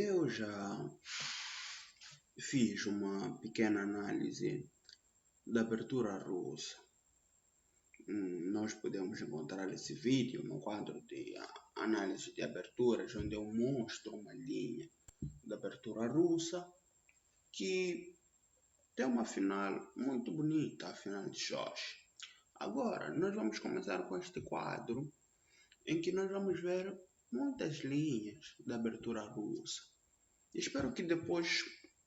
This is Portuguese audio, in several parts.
Eu já fiz uma pequena análise da abertura russa. Nós podemos encontrar esse vídeo no quadro de análise de aberturas, onde eu mostro uma linha da abertura russa que tem uma final muito bonita, a final de Jorge. Agora, nós vamos começar com este quadro em que nós vamos ver muitas linhas da abertura russa. Espero que depois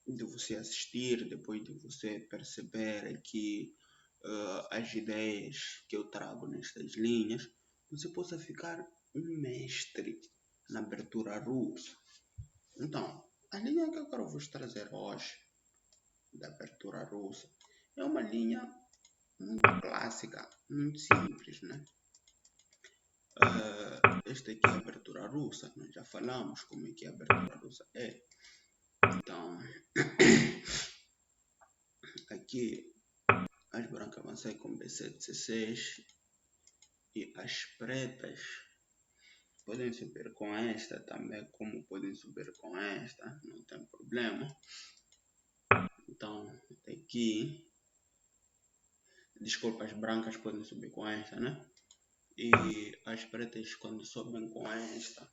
de você assistir, depois de você perceber aqui as ideias que eu trago nestas linhas, você possa ficar um mestre na abertura russa. Então, a linha que eu quero vos trazer hoje, da abertura russa, é uma linha muito clássica, muito simples, né? Esta aqui é a abertura russa, nós já falamos como é que a abertura russa é. Então, aqui as brancas vão sair com B7, C6 e as pretas podem subir com esta também, como podem subir com esta, não tem problema. Então, aqui, desculpa, as brancas podem subir com esta, né? E as pretas quando sobem com esta,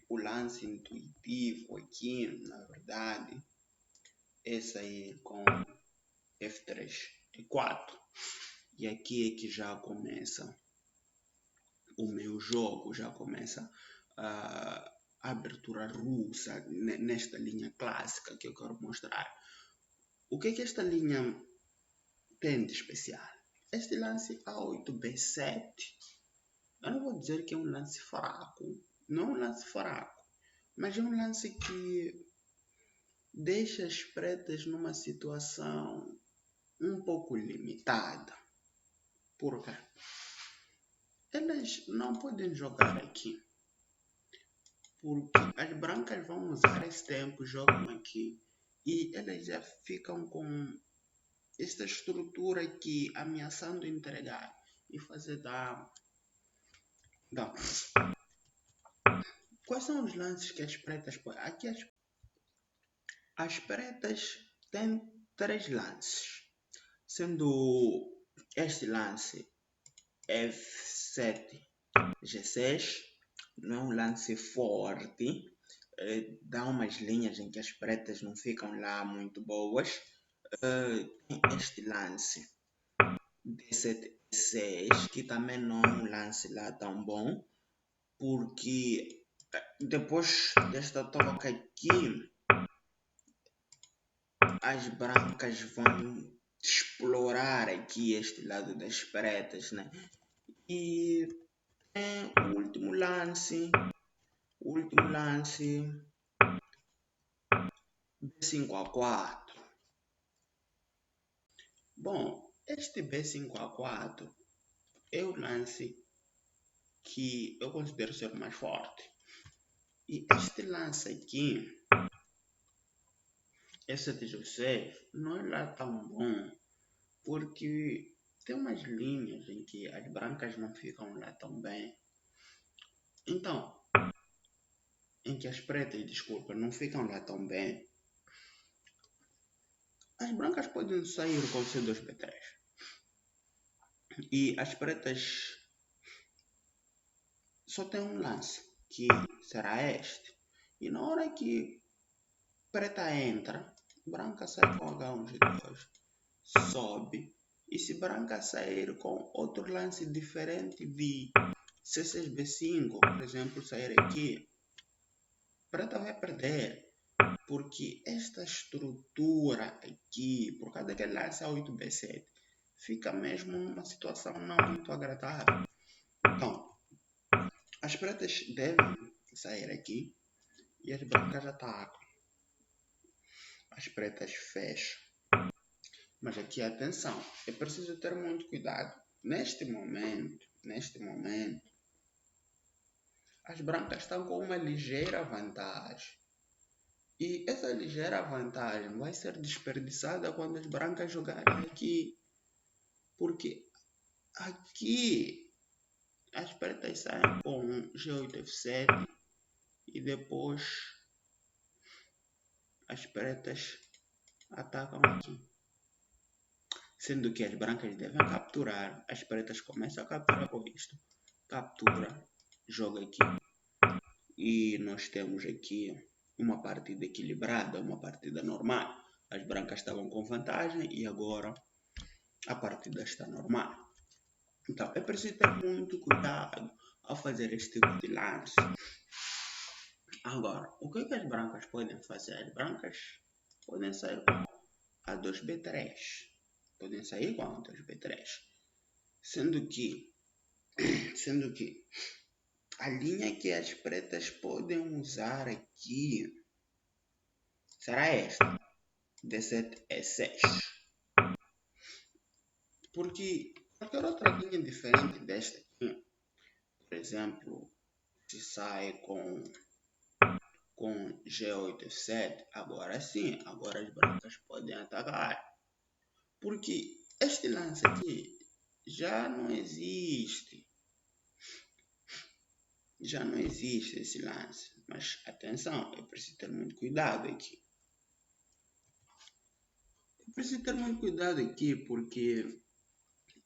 o lance intuitivo aqui, na verdade, é sair com F3 e 4. E aqui é que já começa o meu jogo, já começa a abertura russa nesta linha clássica que eu quero mostrar. O que é que esta linha tem de especial? Este lance A8, B7, eu não vou dizer que é um lance fraco, não é um lance fraco, mas é um lance que deixa as pretas numa situação um pouco limitada. Por quê? Elas não podem jogar aqui, porque as brancas vão usar esse tempo, jogam aqui, e elas já ficam com esta estrutura aqui ameaçando entregar e fazer dama. Quais são os lances que as pretas podem? Aqui as pretas têm 3 lances, sendo este lance F7, G6, não é um lance forte, dá umas linhas em que as pretas não ficam lá muito boas. Tem este lance D7, E6, que também não é um lance lá tão bom, porque depois desta troca aqui, as brancas vão explorar aqui este lado das pretas, né? E o último lance B5 a4. Bom, este B5 a4 é o lance que eu considero ser o mais forte. E este lance aqui, E7, não é lá tão bom, porque tem umas linhas em que as brancas não ficam lá tão bem. Então, em que as pretas, desculpa, não ficam lá tão bem. As brancas podem sair com C2, B3. E as pretas só tem um lance, que será este. E na hora que preta entra, branca sai com H1, G2, sobe. E se branca sair com outro lance diferente de C6, B5, por exemplo, sair aqui, preta vai perder. Porque esta estrutura aqui, por causa daquele lance A8, B7, fica mesmo numa situação não muito agradável. Então, as pretas devem sair aqui e as brancas atacam. As pretas fecham. Mas aqui, atenção, é preciso ter muito cuidado. Neste momento, as brancas estão com uma ligeira vantagem. E essa ligeira vantagem vai ser desperdiçada quando as brancas jogarem aqui. Porque aqui as pretas saem com G8, F7 e depois as pretas atacam aqui. Sendo que as brancas devem capturar, as pretas começam a capturar com isto. Captura, joga aqui. E nós temos aqui uma partida equilibrada, uma partida normal. As brancas estavam com vantagem e agora a partida está normal. Então é preciso ter muito cuidado ao fazer este tipo de lance. Agora, o que as brancas podem fazer? As brancas podem sair com A2B3. Podem sair com A2B3. Sendo que a linha que as pretas podem usar aqui será esta. D7E6. Porque qualquer outra linha diferente desta aqui, por exemplo, se sai com G8F7, agora sim, agora as brancas podem atacar. Porque este lance aqui já não existe. Já não existe esse lance. Mas atenção, eu preciso ter muito cuidado aqui. Eu preciso ter muito cuidado aqui porque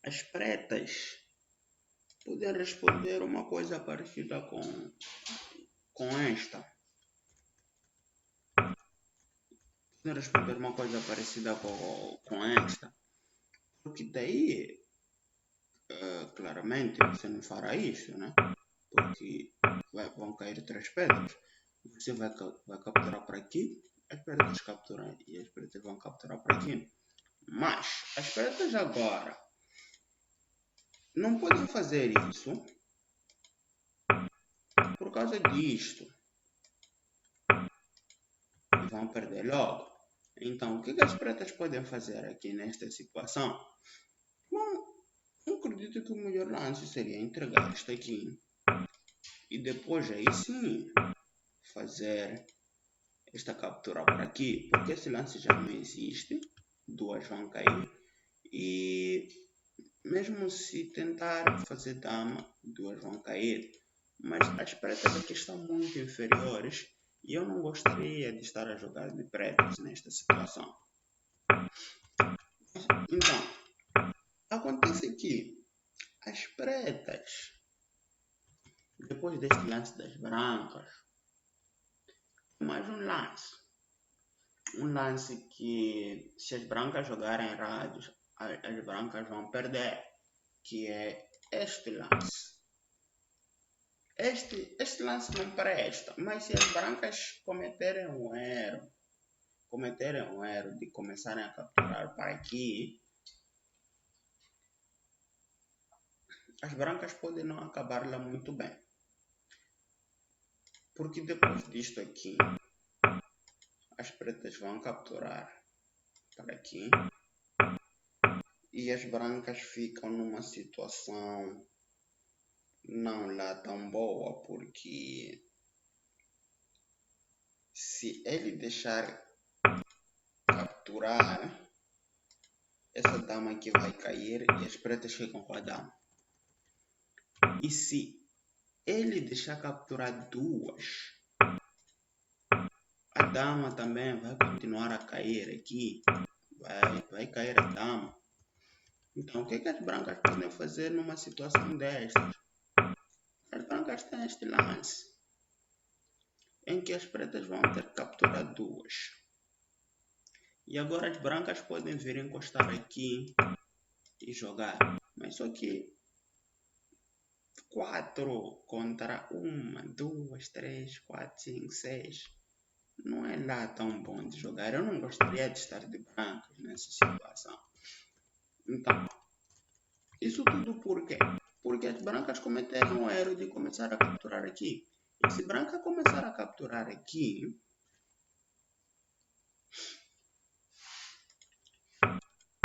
as pretas podem responder uma coisa parecida com esta. Podem responder uma coisa parecida com esta. Porque daí, claramente, você não fará isso, né? Porque vão cair 3 pedras. Você vai capturar por aqui, as pretas capturam e as pretas vão capturar por aqui. Mas as pretas agora não podem fazer isso por causa disto. E vão perder logo. Então, o que as pretas podem fazer aqui nesta situação? Bom, eu acredito que o melhor lance seria entregar isto aqui. E depois aí sim fazer esta captura por aqui. Porque esse lance já não existe. Duas vão cair. E mesmo se tentar fazer dama, duas vão cair. Mas as pretas aqui estão muito inferiores. E eu não gostaria de estar a jogar de pretas nesta situação. Então, acontece que as pretas, depois deste lance das brancas, mais um lance. Um lance que, se as brancas jogarem rádios, as brancas vão perder. Que é este lance. Este lance não presta, mas se as brancas cometerem um erro de começarem a capturar para aqui, as brancas podem não acabar lá muito bem. Porque depois disto aqui, as pretas vão capturar para aqui e as brancas ficam numa situação não lá tão boa, porque se ele deixar capturar, essa dama aqui vai cair e as pretas ficam com a dama. E se ele deixar capturar duas, a dama também vai continuar a cair aqui. Vai cair a dama. Então, o que as brancas podem fazer numa situação destas? As brancas têm este lance, em que as pretas vão ter que capturar duas. E agora as brancas podem vir encostar aqui e jogar. Mas só que 4 contra 1, 2, 3, 4, 5, 6. Não é lá tão bom de jogar. Eu não gostaria de estar de brancas nessa situação. Então, isso tudo por quê? Porque as brancas cometeram o erro de começar a capturar aqui. E se branca começar a capturar aqui,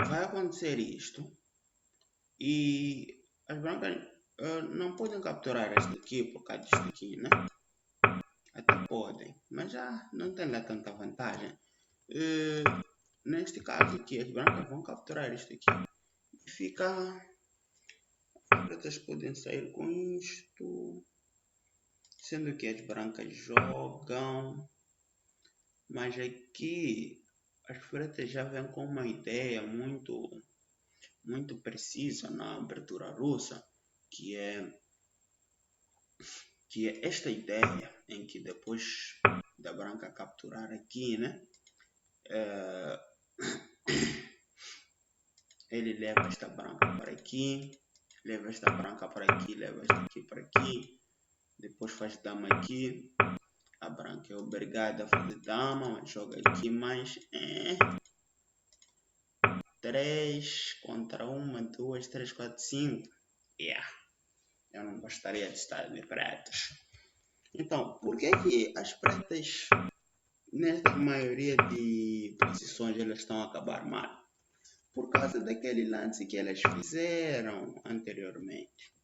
vai acontecer isto. E as brancas não podem capturar este aqui por causa disto aqui, né? Até podem, mas já não tem lá tanta vantagem. Neste caso aqui, as brancas vão capturar isto aqui. E fica... As pretas podem sair com isto. Sendo que as brancas jogam Mas aqui as pretas já vêm com uma ideia muito precisa na abertura russa, que é, que é esta ideia em que depois da branca capturar aqui, né? eh, ele leva esta branca para aqui, leva esta branca para aqui, leva esta aqui para aqui, depois faz dama aqui, a branca é obrigada a fazer dama, mas joga aqui mais 3 contra 1, 2, 3, 4, 5. Yeah, eu não gostaria de estar de pretas. Então, por que as pretas, nesta maioria de posições, elas estão a acabar mal? Por causa daquele lance que elas fizeram anteriormente.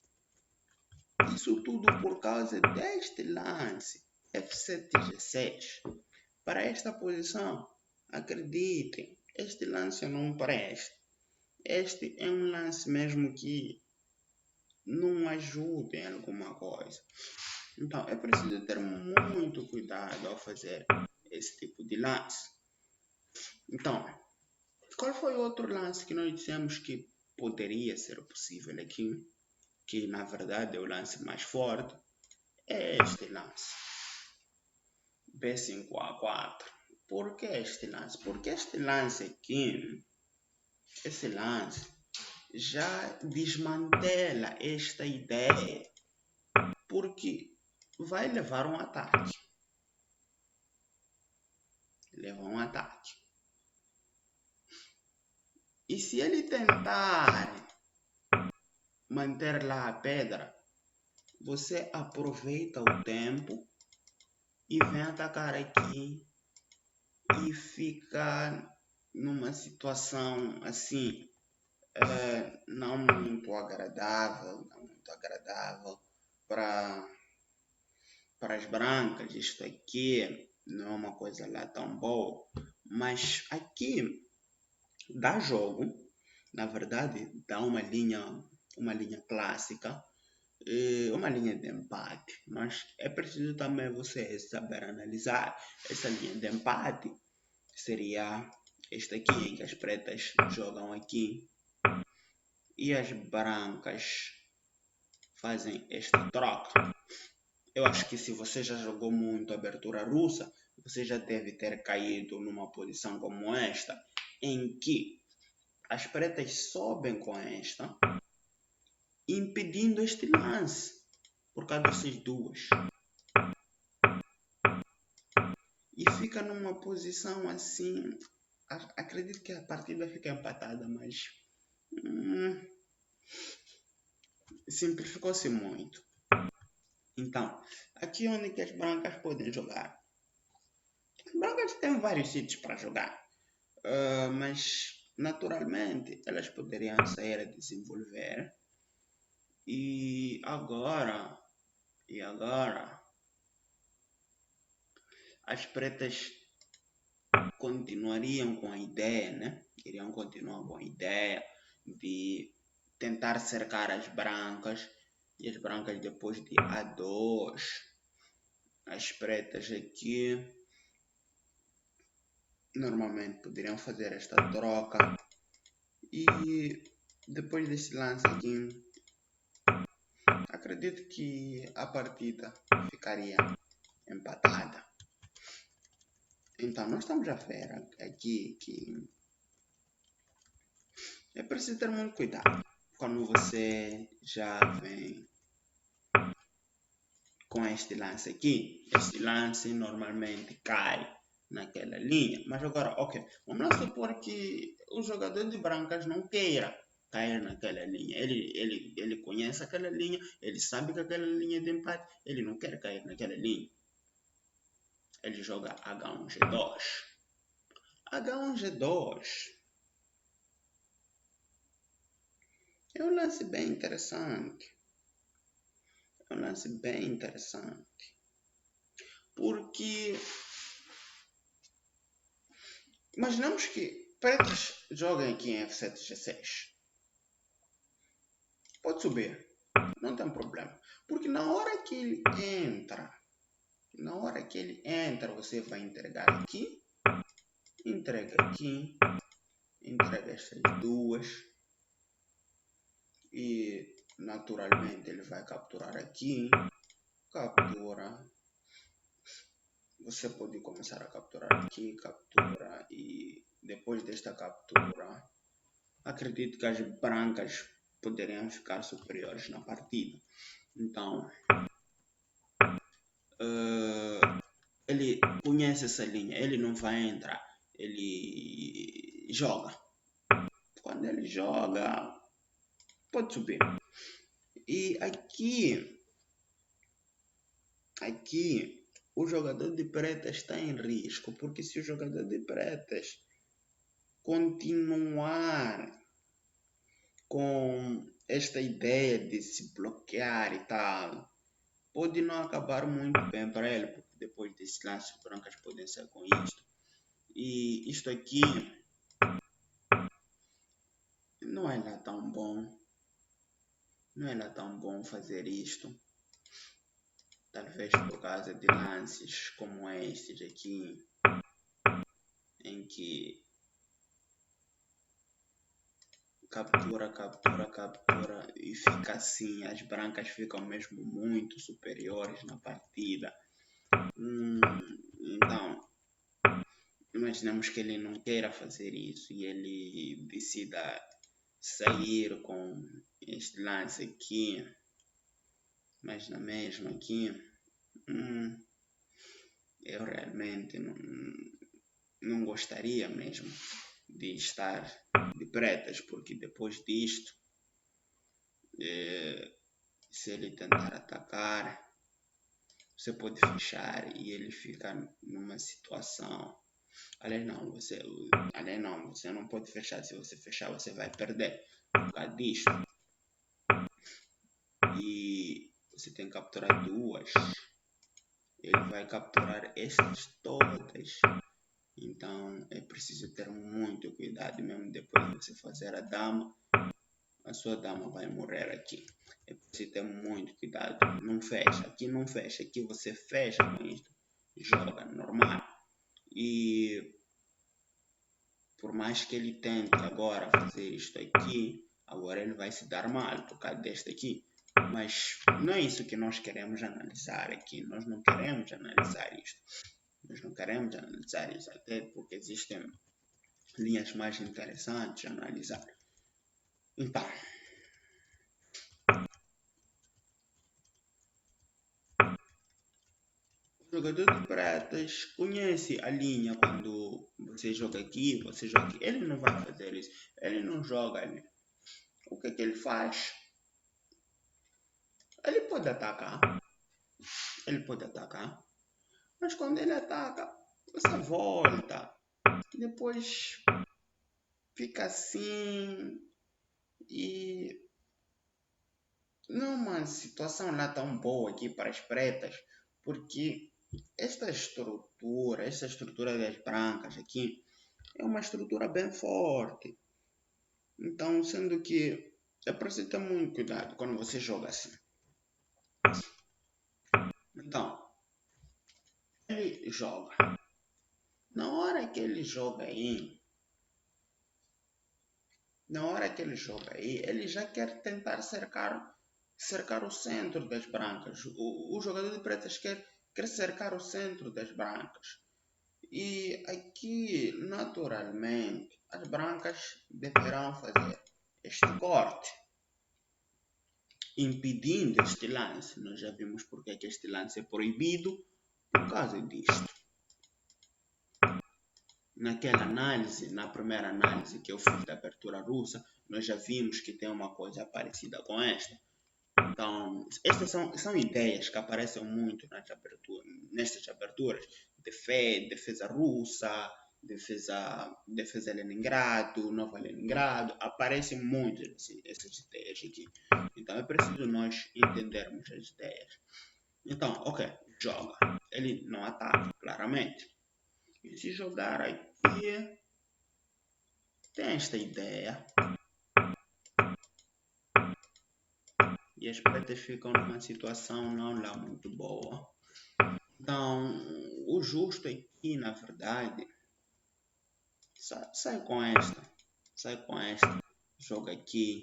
Isso tudo por causa deste lance, F7 G6. Para esta posição, acreditem, este lance não presta. Este é um lance mesmo que não ajuda em alguma coisa. Então, é preciso ter muito cuidado ao fazer esse tipo de lance. Então, qual foi o outro lance que nós dissemos que poderia ser possível aqui? Que na verdade é o lance mais forte. É este lance. B5A4. Por que este lance? Porque este lance aqui, esse lance, já desmantela esta ideia. Porque vai levar um ataque. Leva um ataque. E se ele tentar manter lá a pedra, você aproveita o tempo e vem atacar aqui e fica numa situação assim, não muito agradável para as brancas. Isto aqui não é uma coisa lá tão boa, mas aqui dá jogo, na verdade dá uma linha clássica, uma linha de empate, mas é preciso também você saber analisar. Essa linha de empate seria esta aqui, em que as pretas jogam aqui e as brancas fazem esta troca. Eu acho que se você já jogou muito abertura russa, você já deve ter caído numa posição como esta, em que as pretas sobem com esta, impedindo este lance por causa dessas duas. E fica numa posição assim. Acredito que a partida fica empatada, mas simplificou-se muito. Então, aqui é onde que as brancas podem jogar. As brancas têm vários sítios para jogar, mas naturalmente elas poderiam sair a desenvolver. E agora, as pretas continuariam com a ideia, né? Iriam continuar com a ideia de tentar cercar as brancas, e as brancas depois de A2, as pretas aqui normalmente poderiam fazer esta troca, e depois desse lance aqui, acredito que a partida ficaria empatada. Então, nós estamos a ver aqui que é preciso ter muito cuidado quando você já vem com este lance aqui. Este lance normalmente cai naquela linha. Mas agora, ok, vamos lá supor que o jogador de brancas não queira cair naquela linha. Ele conhece aquela linha, ele sabe que aquela linha é de empate, ele não quer cair naquela linha. Ele joga H1, G2. H1, G2 é um lance bem interessante. É um lance bem interessante. Porque imaginamos que pretos joguem aqui em F7, G6. Pode subir, não tem problema. Porque na hora que ele entra Na hora que ele entra, você vai entregar aqui, entrega aqui, entrega estas duas e naturalmente ele vai capturar aqui, captura. Você pode começar a capturar aqui, captura e depois desta captura, acredito que as brancas poderiam ficar superiores na partida. Então, ele conhece essa linha, ele não vai entrar, ele joga. Quando ele joga, pode subir. E aqui, o jogador de pretas está em risco, porque se o jogador de pretas continuar com esta ideia de se bloquear e tal, pode não acabar muito bem para ele, porque depois desses lances brancas podem ser com isto. E isto aqui não é lá tão bom. Não é lá tão bom fazer isto. Talvez por causa de lances como estes aqui, em que captura e fica assim, as brancas ficam mesmo muito superiores na partida. Então, imaginamos que ele não queira fazer isso e ele decida sair com este lance aqui, mas na mesma aqui, eu realmente não gostaria mesmo de estar de pretas, porque depois disto, se ele tentar atacar, você pode fechar e ele fica numa situação. Aliás, você não pode fechar. Se você fechar, você vai perder por causa disto. E você tem que capturar duas. Ele vai capturar estas todas. Então é preciso ter muito cuidado mesmo depois de você fazer a dama. A sua dama vai morrer aqui. É preciso ter muito cuidado. Não fecha. Aqui não fecha. Aqui você fecha com isto. Joga normal. E por mais que ele tente agora fazer isto aqui, agora ele vai se dar mal por causa deste aqui. Mas não é isso que nós queremos analisar aqui. Nós não queremos analisar isto. Nós não queremos analisar isso, até porque existem linhas mais interessantes a analisar. Então, o jogador de pratas conhece a linha quando você joga aqui, você joga aqui. Ele não vai fazer isso. Ele não joga ali. O que é que ele faz? Ele pode atacar. Ele pode atacar. Mas quando ele ataca, você volta. Depois fica assim. E não é uma situação lá tão boa aqui para as pretas. Porque esta estrutura das brancas aqui, é uma estrutura bem forte. Então, sendo que é preciso ter muito cuidado quando você joga assim. Então, ele joga. Na hora que ele joga aí, ele já quer tentar cercar o centro das brancas. O jogador de pretas quer cercar o centro das brancas. E aqui, naturalmente, as brancas deverão fazer este corte, impedindo este lance. Nós já vimos porque que este lance é proibido por causa disto. Naquela análise, na primeira análise que eu fiz da abertura russa, nós já vimos que tem uma coisa parecida com esta. Então, estas são ideias que aparecem muito nestas aberturas. Defesa russa, defesa Leningrado, Nova Leningrado. Aparecem muito essas ideias aqui. Então, é preciso nós entendermos as ideias. Então, ok, joga. Ele não ataca, claramente. E se jogar aqui, tem esta ideia. E as pretas ficam numa situação não lá muito boa. Então, o justo aqui, na verdade, sai com esta. Sai com esta. Joga aqui.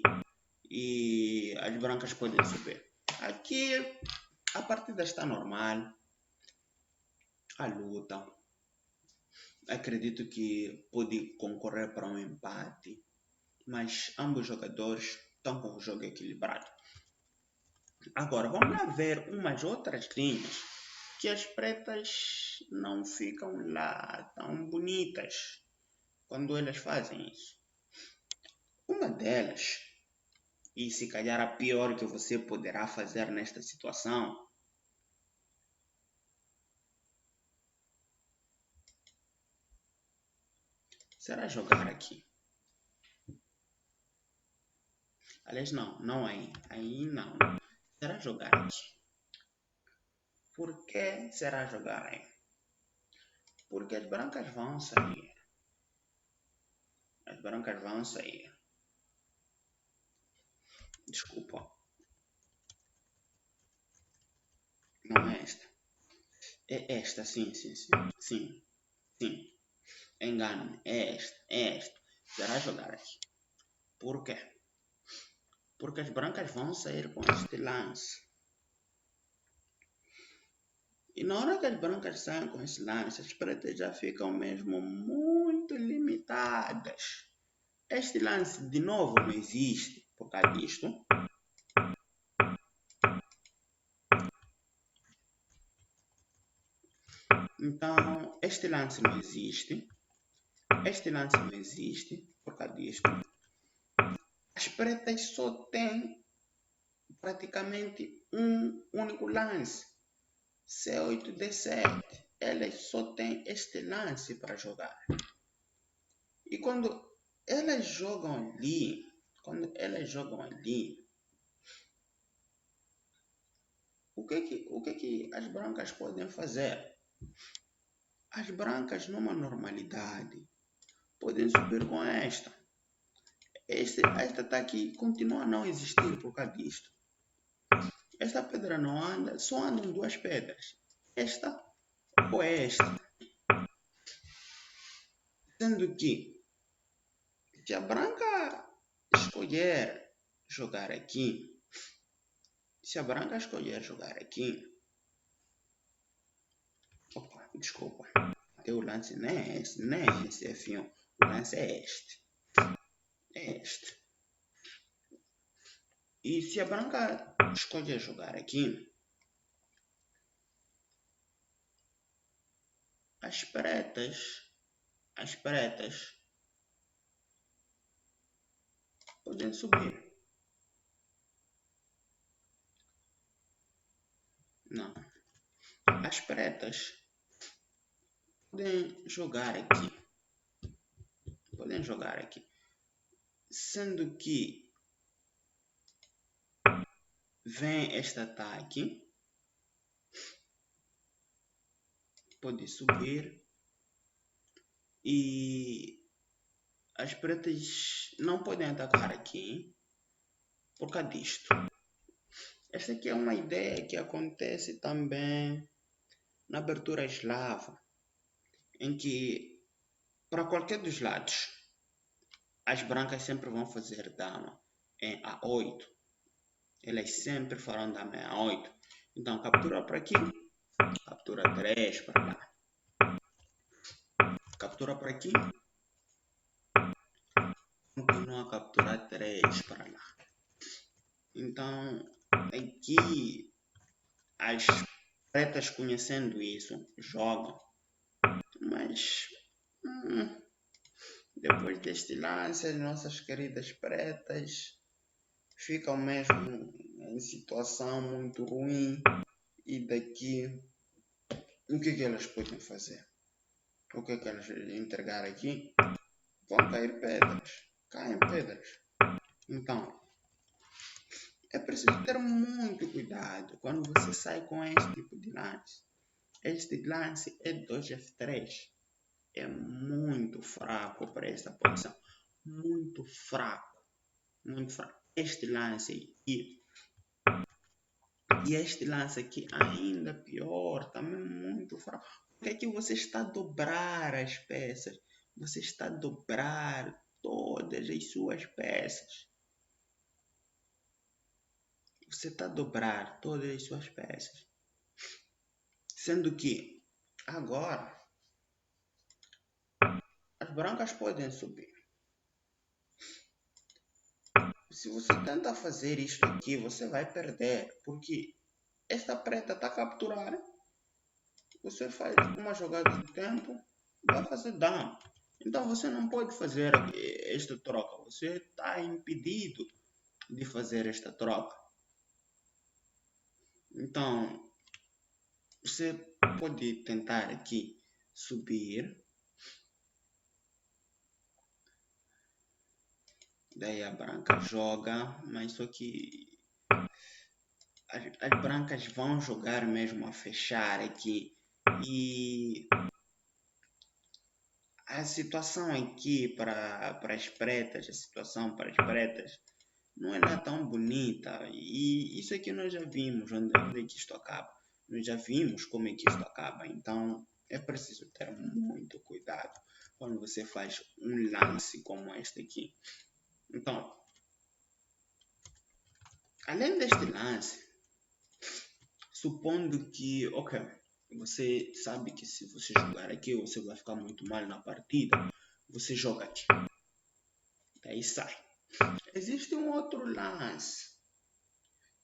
E as brancas podem subir. Aqui, a partida está normal. A luta. Acredito que pode concorrer para um empate. Mas ambos os jogadores estão com o jogo equilibrado. Agora, vamos lá ver umas outras linhas que as pretas não ficam lá tão bonitas quando elas fazem isso. Uma delas, e se calhar a pior que você poderá fazer nesta situação, será jogar aqui. Aliás, não aí. Aí não. Será jogar aqui. Por que será jogar aí? Porque as brancas vão sair. As brancas vão sair. Desculpa. Não é esta. É esta, sim. Engano-me. É esta. Será jogar aqui. Por quê? Porque as brancas vão sair com este lance. E na hora que as brancas saem com esse lance, as pretas já ficam mesmo muito limitadas. Este lance de novo não existe por causa disto. Então, este lance não existe. Este lance não existe por causa disto. As pretas só têm praticamente um único lance. C8, D7. Elas só têm este lance para jogar. E quando elas jogam ali, o que as brancas podem fazer? As brancas, numa normalidade, podem subir com esta. Esta está aqui, continua a não existir por causa disto. Esta pedra não anda, só andam duas pedras. Esta ou esta. Sendo que, se a branca escolher jogar aqui, opa, desculpa, o lance não é esse, F1, o lance é este. E se a branca escolher jogar aqui, as pretas podem subir. Não. As pretas podem jogar aqui. Sendo que vem este ataque, pode subir e as pretas não podem atacar aqui por causa disto. Esta aqui é uma ideia que acontece também na abertura eslava, em que para qualquer dos lados as brancas sempre vão fazer dama em A8. Elas sempre farão dama em A8. Então captura para aqui, captura 3 para lá. Captura para aqui, continua a capturar 3 para lá. Então, aqui, as pretas conhecendo isso, jogam. Mas, depois deste lance, as nossas queridas pretas ficam mesmo em situação muito ruim. E daqui, o que elas podem fazer? O que elas entregar aqui? Vão cair pedras. Caem pedras. Então, é preciso ter muito cuidado quando você sai com este tipo de lance. Este lance é 2F3. É muito fraco para esta posição. Muito fraco. Este lance aqui E este lance aqui ainda pior, também muito fraco. Porque aqui você está a dobrar as peças. Você está a dobrar todas as suas peças. Você está a dobrar todas as suas peças. Sendo que agora as brancas podem subir. Se você tenta fazer isto aqui, você vai perder. Porque esta preta está a capturar. Você faz uma jogada de tempo, vai fazer dano. Então você não pode fazer esta troca. Você está impedido de fazer esta troca. Então, você pode tentar aqui subir. Daí a branca joga, mas só que as brancas vão jogar mesmo a fechar aqui. E a situação aqui para as pretas, não é nada tão bonita. E isso aqui nós já vimos onde é que isto acaba. Nós já vimos como é que isto acaba. Então é preciso ter muito cuidado quando você faz um lance como este aqui. Então, além deste lance, supondo que, ok, você sabe que se você jogar aqui, você vai ficar muito mal na partida, você joga aqui. Daí sai. Existe um outro lance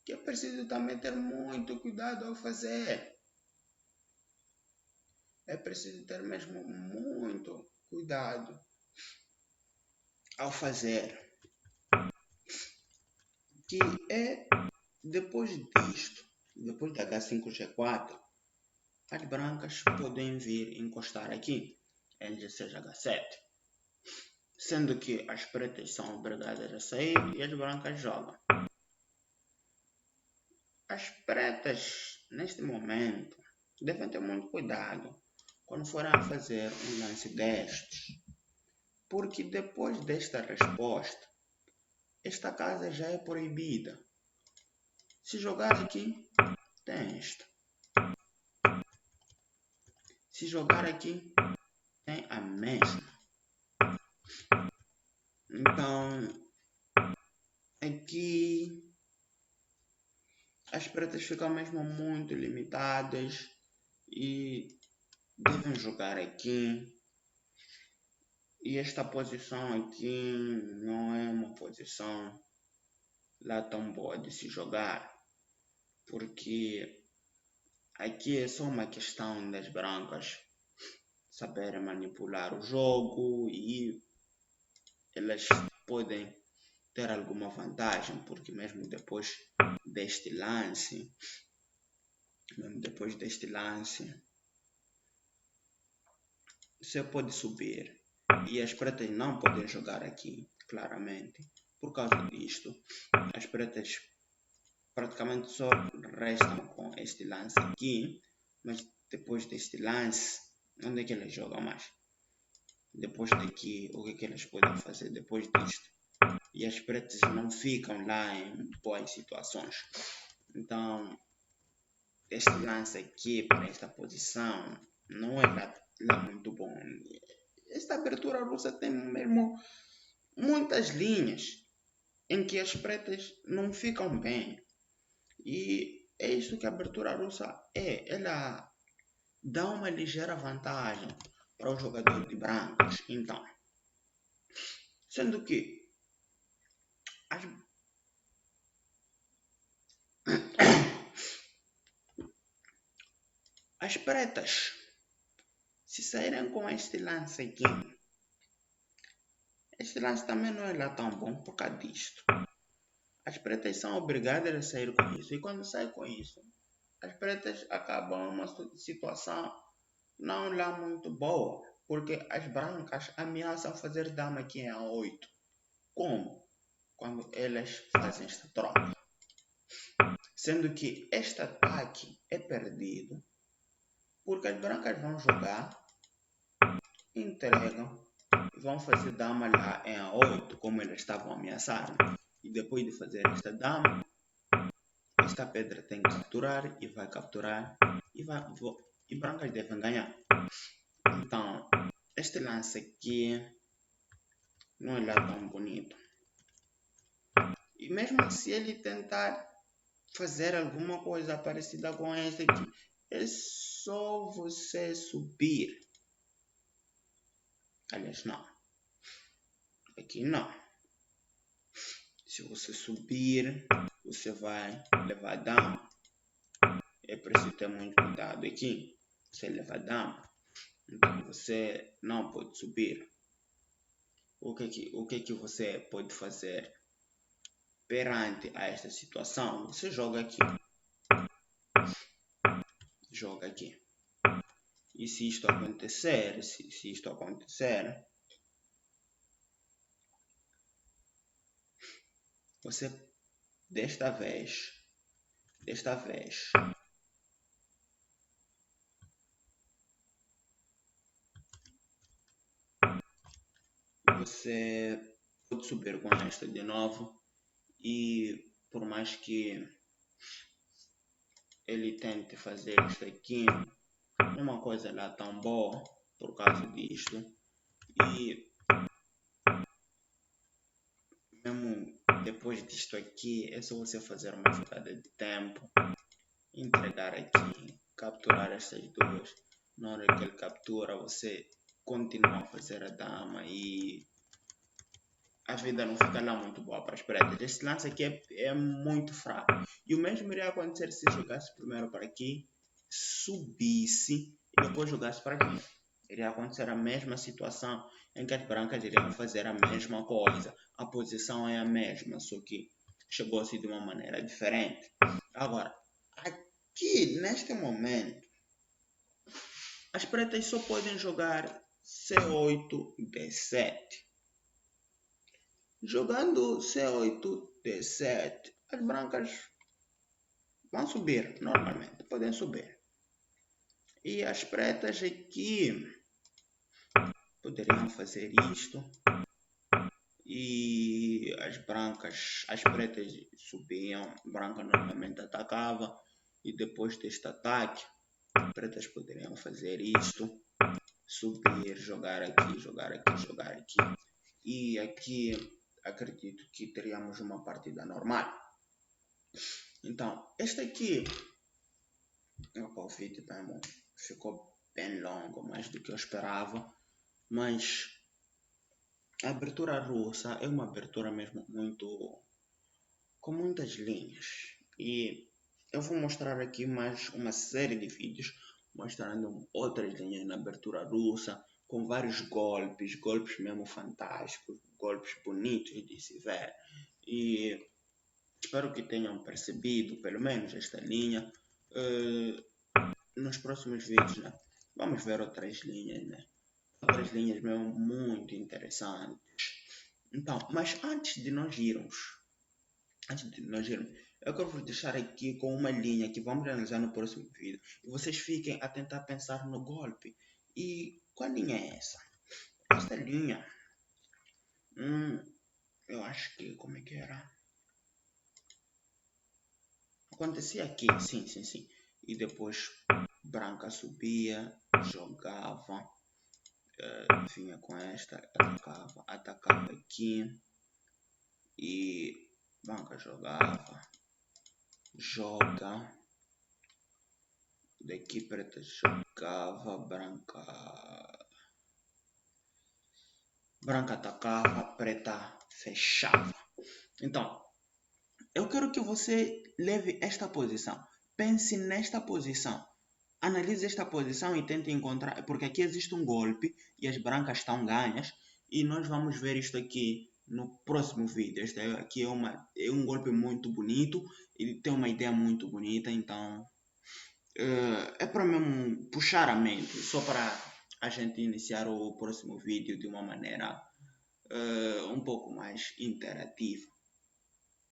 que é preciso também ter muito cuidado ao fazer. É preciso ter mesmo muito cuidado ao fazer. Que é depois disto, depois da H5G4, as brancas podem vir encostar aqui em G6 H7. Sendo que as pretas são obrigadas a sair e as brancas jogam. As pretas, neste momento, devem ter muito cuidado quando forem a fazer um lance destes. Porque depois desta resposta, esta casa já é proibida. Se jogar aqui, tem esta. Se jogar aqui, tem a mesma. Então, aqui as pretas ficam mesmo muito limitadas e devem jogar aqui. E esta posição aqui não é uma posição lá tão boa de se jogar, porque aqui é só uma questão das brancas saberem manipular o jogo e elas podem ter alguma vantagem, porque mesmo depois deste lance, você pode subir e as pretas não podem jogar aqui, claramente. Por causa disto, as pretas praticamente só restam com este lance aqui, mas depois deste lance, onde é que elas jogam mais? Depois daqui, o que é que elas podem fazer depois disto? E as pretas não ficam lá em boas situações. Então, este lance aqui para esta posição não é lá muito bom. Esta abertura russa tem mesmo muitas linhas em que as pretas não ficam bem. E é isso que a abertura russa é. Ela dá uma ligeira vantagem para o jogador de brancos. Então, sendo que as pretas, se saírem com este lance aqui, este lance também não é lá tão bom por causa disto. As pretas são obrigadas a sair com isso. E quando saem com isso, as pretas acabam numa situação não lá muito boa. Porque as brancas ameaçam fazer dama aqui em A8. Como? Quando elas fazem esta troca. Sendo que este ataque é perdido. Porque as brancas vão jogar, entregam, vão fazer dama lá em A8, como eles estavam ameaçando. E depois de fazer esta dama, esta pedra tem que capturar e vai capturar e brancas devem ganhar. Então, este lance aqui não é lá tão bonito. E mesmo se ele tentar fazer alguma coisa parecida com esta aqui, é só você subir. Aliás, não. Aqui não. Se você subir, você vai levar dama. É preciso ter muito cuidado aqui. Você leva dama. Então você não pode subir. O que que você pode fazer perante a esta situação? Você joga aqui. Joga aqui. E se isto acontecer, se isto acontecer, você desta vez, você pode subir com esta de novo e por mais que ele tente fazer isto aqui, não é uma coisa lá tão boa por causa disto. E mesmo depois disto aqui, é só você fazer uma jogada de tempo, entregar aqui, capturar estas duas. Na hora que ele captura, você continua a fazer a dama e a vida não fica lá muito boa para as pretas. Este lance aqui é muito fraco. E o mesmo iria acontecer se jogasse primeiro para aqui, subisse e depois jogasse para aqui. Iria acontecer a mesma situação em que as brancas iriam fazer a mesma coisa. A posição é a mesma, só que chegou-se de uma maneira diferente. Agora, aqui, neste momento, as pretas só podem jogar C8, D7. Jogando C8, D7, as brancas vão subir normalmente, podem subir. E as pretas aqui poderiam fazer isto. E as pretas subiam, branca normalmente atacava. E depois deste ataque, as pretas poderiam fazer isto. Subir, jogar aqui, jogar aqui, jogar aqui. E aqui acredito que teríamos uma partida normal. Então, este aqui, o vídeo mesmo ficou bem longo, mais do que eu esperava, mas a abertura russa é uma abertura mesmo com muitas linhas. E eu vou mostrar aqui mais uma série de vídeos mostrando outras linhas na abertura russa, com vários golpes mesmo fantásticos, golpes bonitos de se ver. E espero que tenham percebido, pelo menos, esta linha. Nos próximos vídeos, né? Vamos ver outras linhas, né? Outras linhas mesmo muito interessantes. Então, mas antes de nós irmos, eu quero vos deixar aqui com uma linha que vamos analisar no próximo vídeo. E vocês fiquem a tentar pensar no golpe. E qual linha é essa? Esta linha, eu acho que, como é que era? Acontecia aqui, sim. E depois branca subia, jogava, vinha com esta, atacava aqui. E branca jogava, joga. Daqui preta jogava, branca atacava, preta fechava. Então, eu quero que você leve esta posição. Pense nesta posição. Analise esta posição e tente encontrar, porque aqui existe um golpe e as brancas estão ganhas. E nós vamos ver isto aqui no próximo vídeo. Este aqui é um golpe muito bonito. Ele tem uma ideia muito bonita, então é para mesmo puxar a mente, só para a gente iniciar o próximo vídeo de uma maneira um pouco mais interativa.